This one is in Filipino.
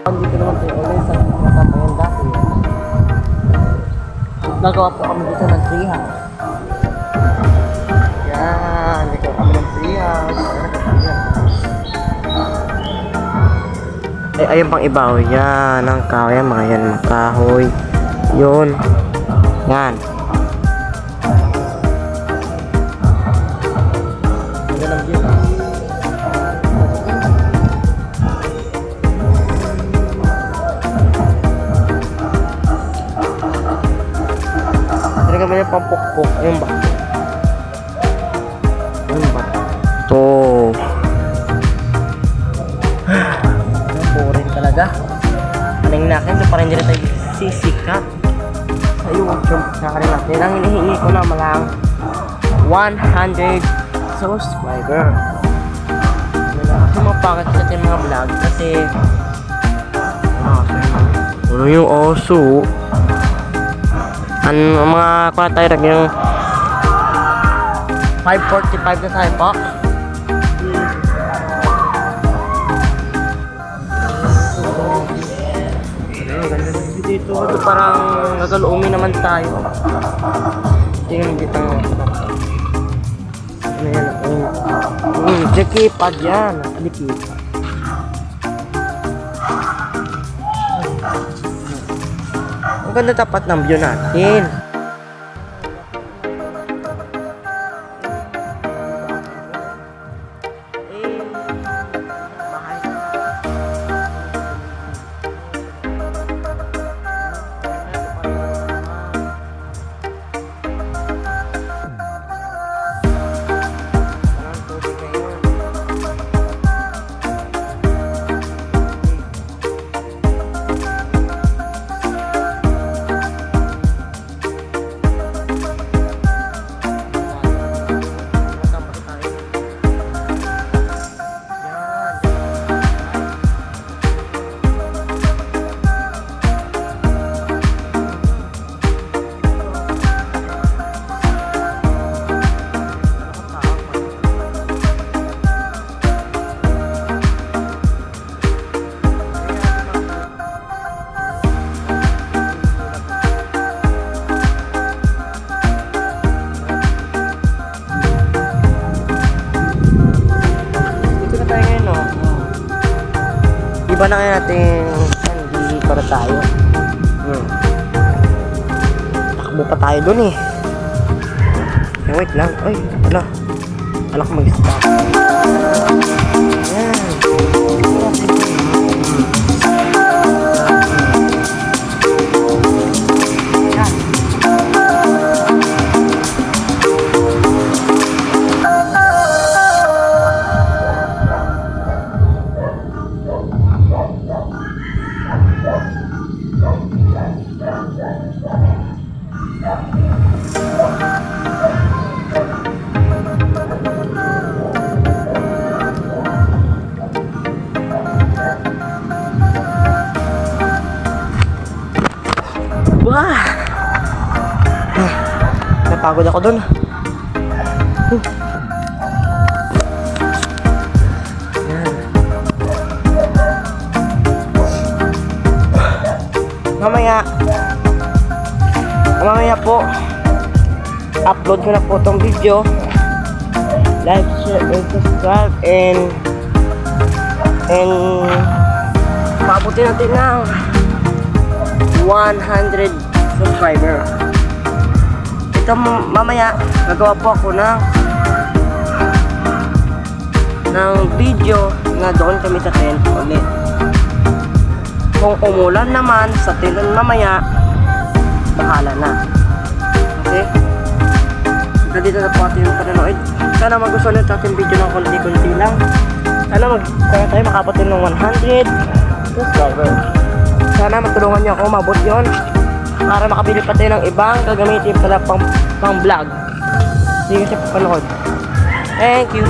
Dito naman tayo ulit sa Matampayan dati. Nagawa po kami dito ng tree house. Yan, nagawa kami ng tree house. Ay, ayun pang ibaw. Yan, ang kahoy. Mga yan, mga kahoy. Yun. Yan. Yan ang view. Kami yung pampukpok. Ayun ba? Ayun ba? Ito. Boring talaga. Aling nakin. Ito pa rin dito tayo sisikat. Sa YouTube. Nakarin natin. Ang hinihingi ko na malang 100 subscriber. Kasi mapakit sa ating mga vlog. Kasi ano yung oso? Ang mga kuha tayo yung 5:45 na tayo po. Dito parang nagalumi naman tayo. Tingnan dito. Ano yan? Jackie pad yan. Likid. Ang ganda tapat ng view natin. Iba na kaya natin hindi para tayo. Takbo pa tayo dun eh. Wait lang. Ay, ala. Ala ko mag-stop. Yan. Wah! Napagod ako dun. Yan. Mamaya po upload ko na po tong video. Like, share, and subscribe, and maabutin natin ng 100 subscriber. Ito mamaya gagawa po ako ng video na doon kami sa tent ulit. Kung umulan naman sa tent mamaya, bahala na. Okay? So dito na po ating panonood. Sana magustuhan nyo ating video ng konti-konti lang. Sana tayo makapatin ng 100 subscriber. Sana matulungan niyo ako mabot yon para makabili pa tayo ng ibang gagamitin pala pang vlog. Sige sa panood. Thank you.